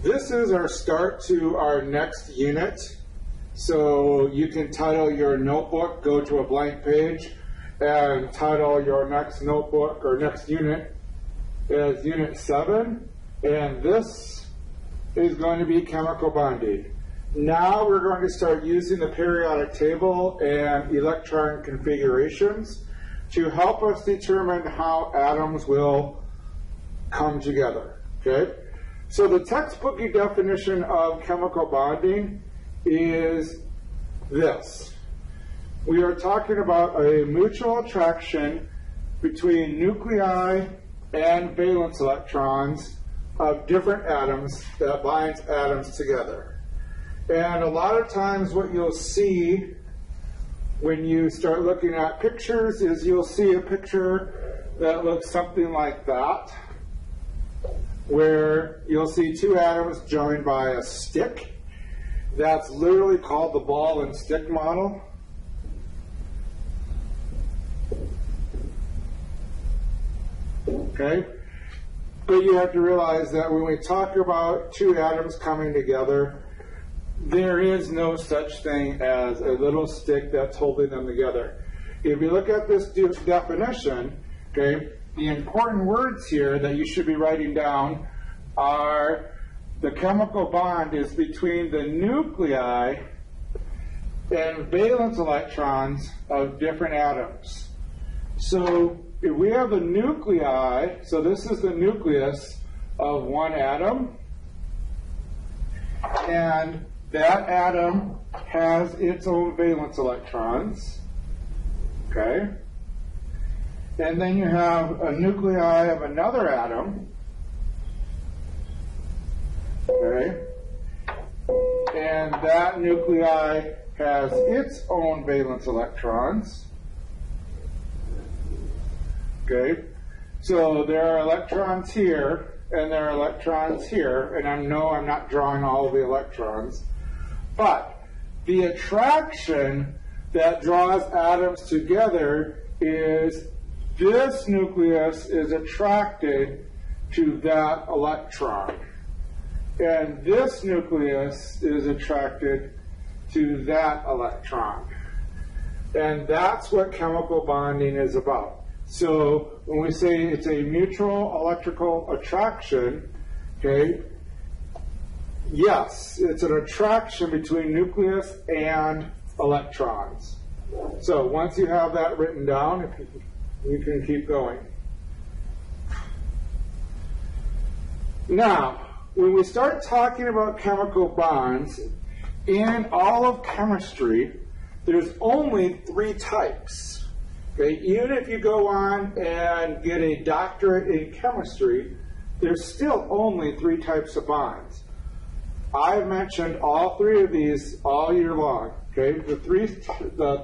This is our start to our next unit. So you can title your notebook, go to a blank page, and title your next notebook or next unit as Unit 7. And this is going to be chemical bonding. Now we're going to start using the periodic table and electron configurations to help us determine how atoms will come together. Okay? So the textbooky definition of chemical bonding is this. We are talking about a mutual attraction between nuclei and valence electrons of different atoms that binds atoms together. And a lot of times what you'll see when you start looking at pictures is you'll see a picture that looks something like that, where you'll see two atoms joined by a stick. That's literally called the ball and stick model. Okay? But you have to realize that when we talk about two atoms coming together, there is no such thing as a little stick that's holding them together. If you look at this definition, okay, the important words here that you should be writing down are the chemical bond is between the nuclei and valence electrons of different atoms. So if we have the nuclei, so this is the nucleus of one atom, and that atom has its own valence electrons, okay? And then you have a nuclei of another atom, okay? And that nuclei has its own valence electrons, okay? So there are electrons here, and there are electrons here, and I know I'm not drawing all of the electrons, but the attraction that draws atoms together is this nucleus is attracted to that electron. And this nucleus is attracted to that electron. And that's what chemical bonding is about. So when we say it's a mutual electrical attraction, okay, yes, it's an attraction between nucleus and electrons. So once you have that written down, you can keep going. Now, when we start talking about chemical bonds, in all of chemistry, there's only 3 types. Okay? Even if you go on and get a doctorate in chemistry, there's still only 3 types of bonds. I've mentioned all 3 of these all year long. Okay, the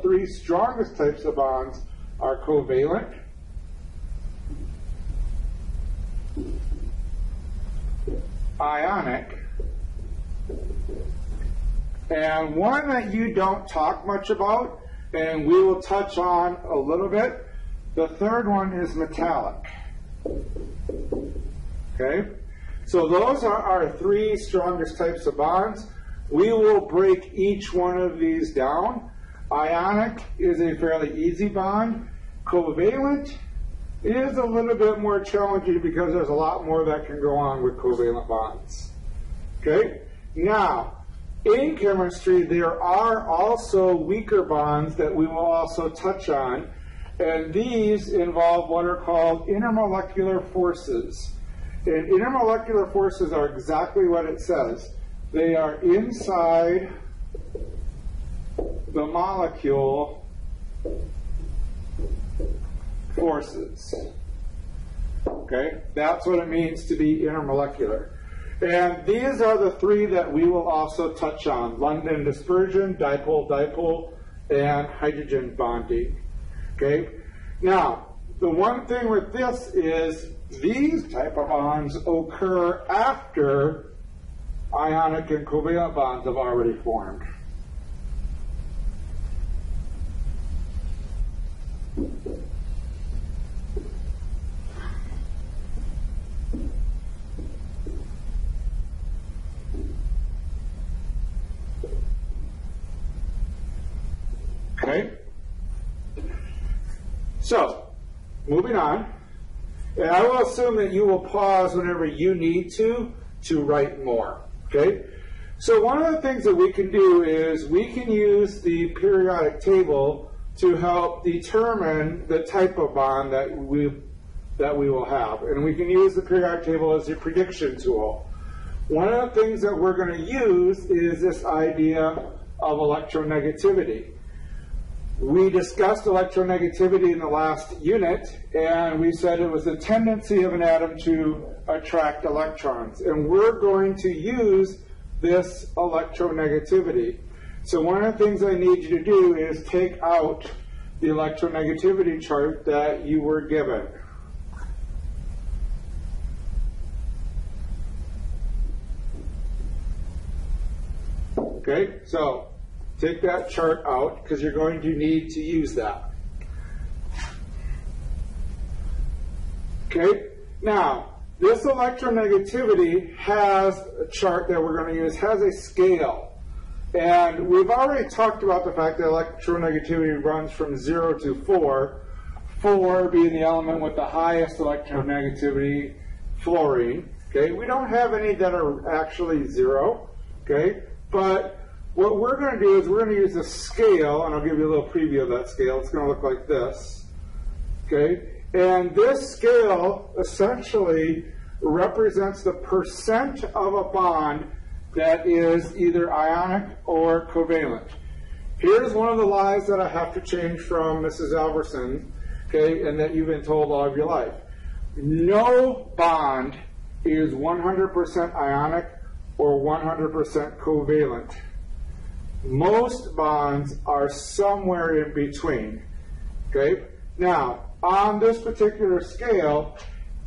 three strongest types of bonds are covalent, ionic, and one that you don't talk much about, and we will touch on a little bit. The third one is metallic. Okay? So those are our 3 strongest types of bonds. We will break each one of these down. Ionic is a fairly easy bond. Covalent is a little bit more challenging because there's a lot more that can go on with covalent bonds. Okay? Now, in chemistry, there are also weaker bonds that we will also touch on, and these involve what are called intermolecular forces. And intermolecular forces are exactly what it says. They are inside the molecule forces. Okay? That's what it means to be intermolecular. And these are the 3 that we will also touch on: London dispersion, dipole-dipole, and hydrogen bonding. Okay? Now, the one thing with this is these type of bonds occur after ionic and covalent bonds have already formed. So, moving on, and I will assume that you will pause whenever you need to write more, okay? So one of the things that we can do is we can use the periodic table to help determine the type of bond that we will have. And we can use the periodic table as a prediction tool. One of the things that we're going to use is this idea of electronegativity. We discussed electronegativity in the last unit, and we said it was the tendency of an atom to attract electrons. And we're going to use this electronegativity. So one of the things I need you to do is take out the electronegativity chart that you were given. Okay, so take that chart out because you're going to need to use that. Okay, now this electronegativity has a chart that we're going to use, has a scale. And we've already talked about the fact that electronegativity runs from 0 to 4, 4 being the element with the highest electronegativity, fluorine. Okay, we don't have any that are actually 0. Okay, but what we're going to do is we're going to use a scale, and I'll give you a little preview of that scale. It's going to look like this. Okay, and this scale essentially represents the percent of a bond that is either ionic or covalent. Here's one of the lies that I have to change from Mrs. Alverson, okay, and that you've been told all of your life. No bond is 100% ionic or 100% covalent. Most bonds are somewhere in between. Okay? Now, on this particular scale,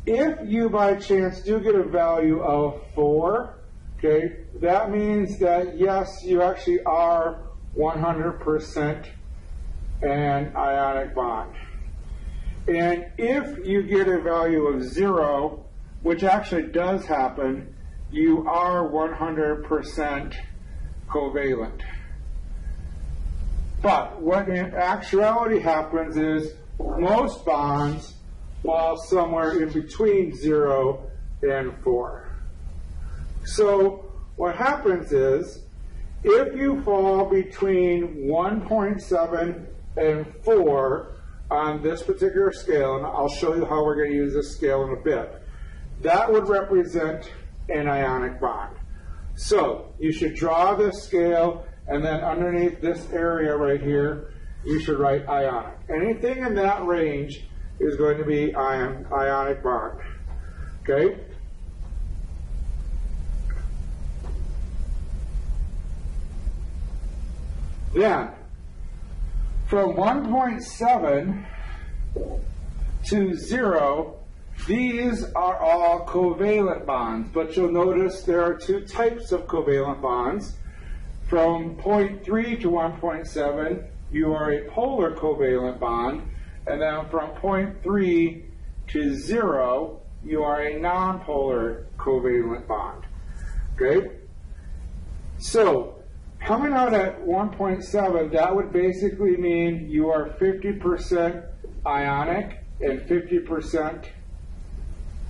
if you by chance do get a value of 4, okay, that means that yes, you actually are 100% an ionic bond. And if you get a value of 0, which actually does happen, you are 100% covalent. But what in actuality happens is most bonds fall somewhere in between 0 and 4. So what happens is if you fall between 1.7 and 4 on this particular scale, and I'll show you how we're going to use this scale in a bit, that would represent an ionic bond. So you should draw this scale, and then underneath this area right here, you should write ionic. Anything in that range is going to be ionic bond. Okay? Then, from 1.7 to 0, these are all covalent bonds, but you'll notice there are two types of covalent bonds. From 0.3 to 1.7, you are a polar covalent bond, and then from 0.3 to 0, you are a nonpolar covalent bond. Okay? So, coming out at 1.7, that would basically mean you are 50% ionic and 50%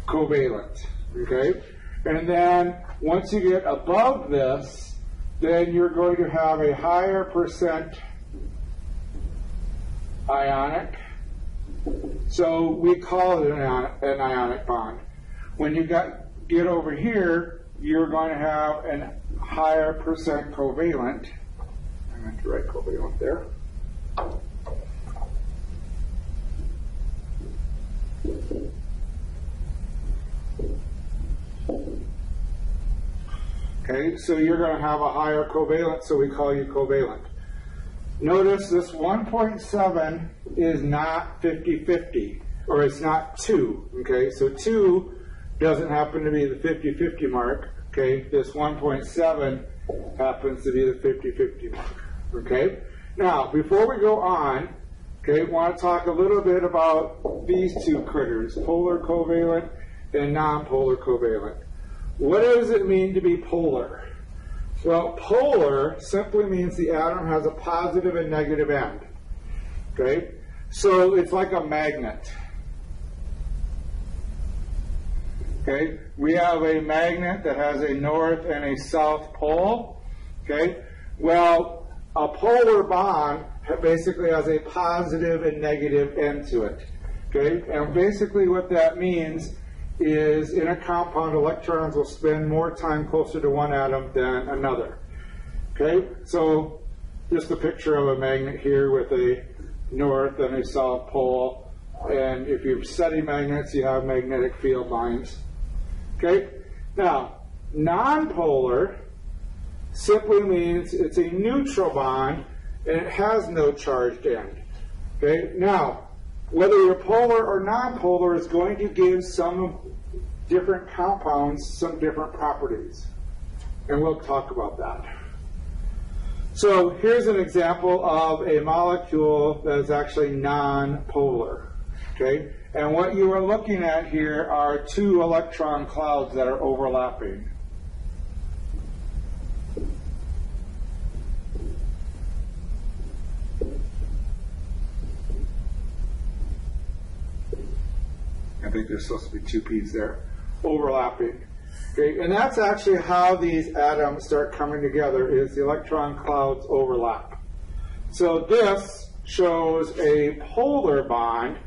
covalent. Okay? And then once you get above this, then you're going to have a higher percent ionic. So we call it an ionic bond. When you get over here, you're going to have a higher percent covalent. I meant to write covalent there. Okay, so you're going to have a higher covalent, so we call you covalent. Notice this 1.7 is not 50-50, or it's not 2. Okay, so 2 doesn't happen to be the 50-50 mark. Okay, this 1.7 happens to be the 50-50 mark. Okay, now before we go on, okay, I want to talk a little bit about these two critters, polar covalent and nonpolar covalent. What does it mean to be polar? Well, polar simply means the atom has a positive and negative end. Okay? So it's like a magnet. Okay, we have a magnet that has a north and a south pole. Okay, well, a polar bond basically has a positive and negative end to it. Okay, and basically what that means is in a compound, electrons will spend more time closer to one atom than another. Okay, so just a picture of a magnet here with a north and a south pole. And if you're studying magnets, you have magnetic field lines. Okay, now nonpolar simply means it's a neutral bond and it has no charged end. Okay, now whether you're polar or nonpolar is going to give some different compounds some different properties, and we'll talk about that. So here's an example of a molecule that is actually nonpolar. Okay, and what you are looking at here are two electron clouds that are overlapping. I think there's supposed to be two P's there, overlapping. Okay, and that's actually how these atoms start coming together, is the electron clouds overlap. So this shows a polar bond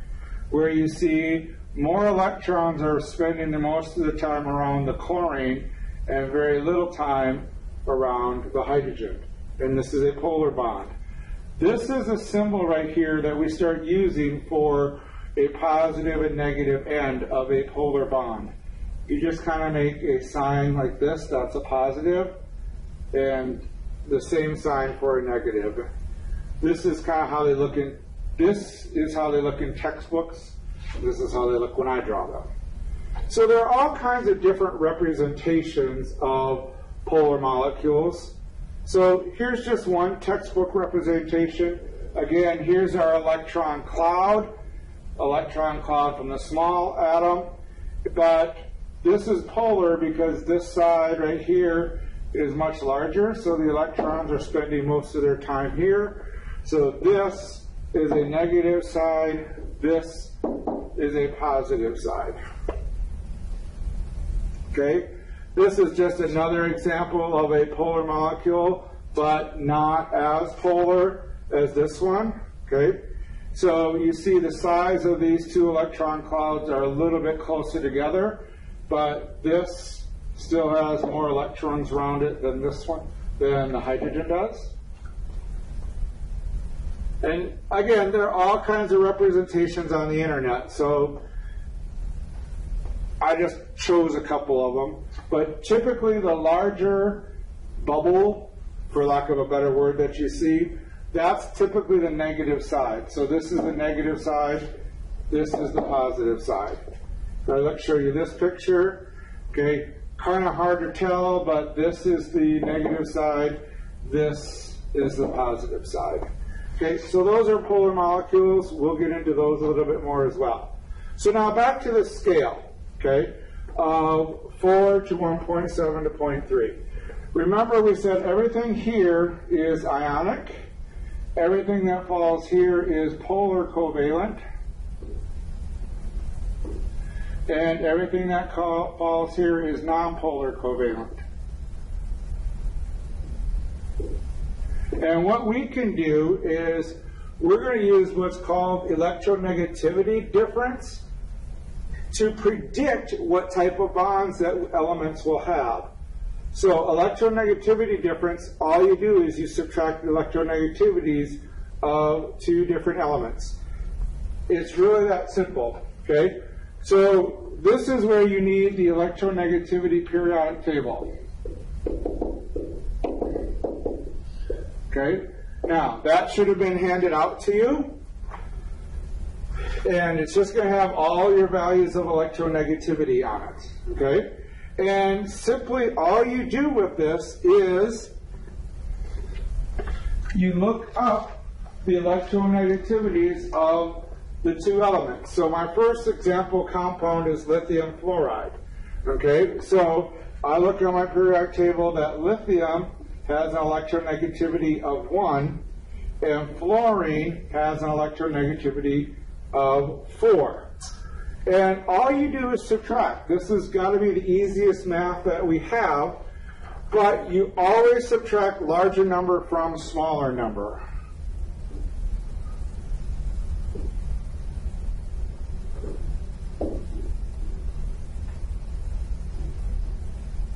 where you see more electrons are spending the most of the time around the chlorine and very little time around the hydrogen. And this is a polar bond. This is a symbol right here that we start using for a positive and negative end of a polar bond. You just kind of make a sign like this, that's a positive, and the same sign for a negative. This is kind of how they look in, this is how they look in textbooks. This is how they look when I draw them. So there are all kinds of different representations of polar molecules. So here's just one textbook representation. Again, here's our electron cloud from the small atom, but this is polar because this side right here is much larger, so the electrons are spending most of their time here. So this is a negative side, this is a positive side. Okay, this is just another example of a polar molecule, but not as polar as this one. Okay, so you see the size of these two electron clouds are a little bit closer together, but this still has more electrons around it than this one, than the hydrogen does. And again, there are all kinds of representations on the internet, so I just chose a couple of them. But typically the larger bubble, for lack of a better word, that you see, that's typically the negative side. So this is the negative side, this is the positive side. Now let's show you this picture. Okay, kind of hard to tell, but this is the negative side, this is the positive side. Okay, so those are polar molecules. We'll get into those a little bit more as well. So now back to the scale, okay, 4 to 1.7 to 0.3. Remember we said everything here is ionic, everything that falls here is polar covalent, and everything that falls here is nonpolar covalent. And what we can do is we're going to use what's called electronegativity difference to predict what type of bonds that elements will have. So electronegativity difference, all you do is you subtract the electronegativities of two different elements. It's really that simple, okay? So this is where you need the electronegativity periodic table. Okay, now that should have been handed out to you, and it's just going to have all your values of electronegativity on it. Okay, and simply all you do with this is you look up the electronegativities of the two elements. So my first example compound is lithium fluoride. Okay, so I look on my periodic table that lithium has an electronegativity of 1, and fluorine has an electronegativity of 4. And all you do is subtract. This has got to be the easiest math that we have, but you always subtract larger number from smaller number.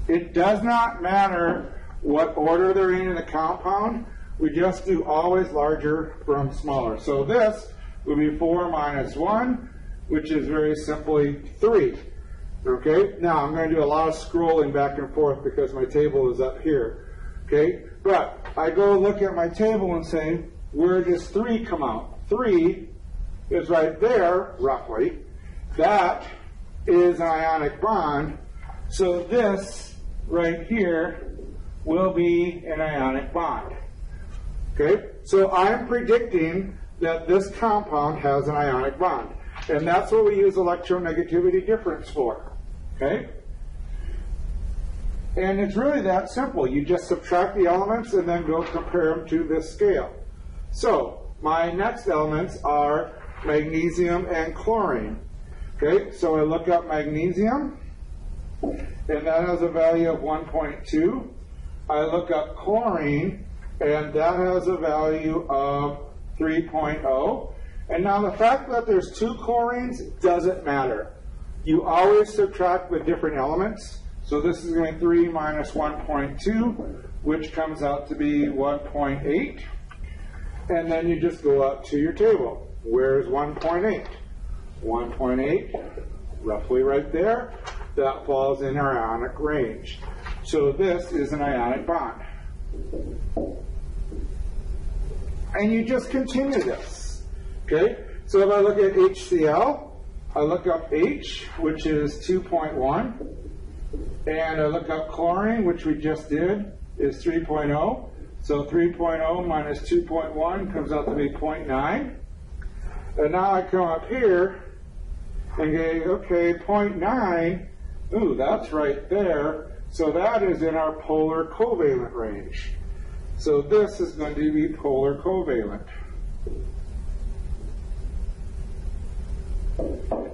It does not matter what order they're in the compound. We just do always larger from smaller. So this would be 4 minus 1, which is very simply 3. Okay, now I'm going to do a lot of scrolling back and forth because my table is up here. Okay, but I go look at my table and say, where does 3 come out? 3 is right there, roughly. That is an ionic bond. So this right here will be an ionic bond. Okay, so I'm predicting that this compound has an ionic bond. And that's what we use electronegativity difference for. Okay? And it's really that simple. You just subtract the elements and then go compare them to this scale. So my next elements are magnesium and chlorine. Okay, so I look up magnesium, and that has a value of 1.2. I look up chlorine, and that has a value of 3.0. And now the fact that there's 2 chlorines doesn't matter. You always subtract the different elements. So this is going to be 3 minus 1.2, which comes out to be 1.8. And then you just go up to your table. Where's 1.8? 1.8, roughly right there. That falls in our ionic range. So this is an ionic bond. And you just continue this. Okay? So if I look at HCl, I look up H, which is 2.1. And I look up chlorine, which we just did, is 3.0. So 3.0 minus 2.1 comes out to be 0.9. And now I come up here and go, okay, 0.9, ooh, that's right there. So that is in our polar covalent range. So this is going to be polar covalent.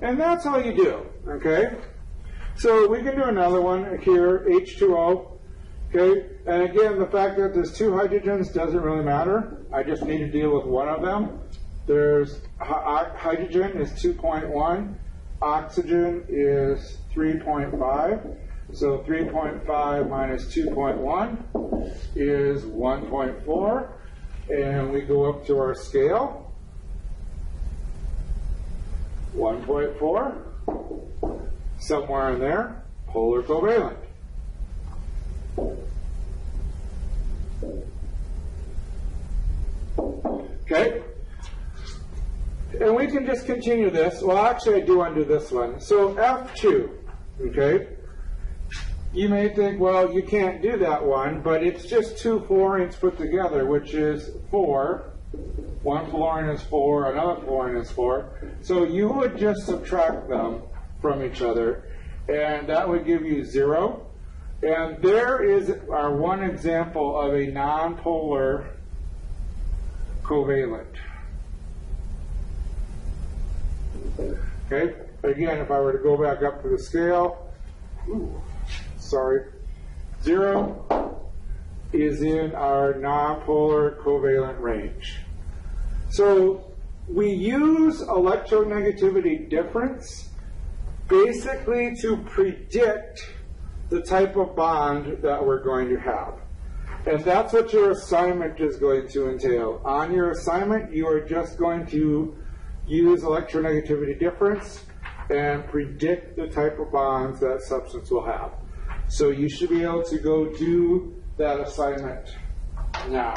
And that's all you do, okay? So we can do another one here, H2O. Okay, and again, the fact that there's 2 hydrogens doesn't really matter. I just need to deal with one of them. There's hydrogen is 2.1, oxygen is 3.5. So 3.5 minus 2.1 is 1.4. And we go up to our scale. 1.4, somewhere in there, polar covalent. Okay, and we can just continue this. Well, actually, I do want to do this one. So F2, okay, you may think, well, you can't do that one, but it's just 2 fluorines put together, which is 4. One fluorine is 4, another fluorine is 4. So you would just subtract them from each other, and that would give you 0. And there is our one example of a nonpolar covalent. Okay, again, if I were to go back up to the scale, 0 is in our nonpolar covalent range. So we use electronegativity difference basically to predict the type of bond that we're going to have. And that's what your assignment is going to entail. On your assignment, you are just going to use electronegativity difference and predict the type of bonds that substance will have. So you should be able to go do that assignment now.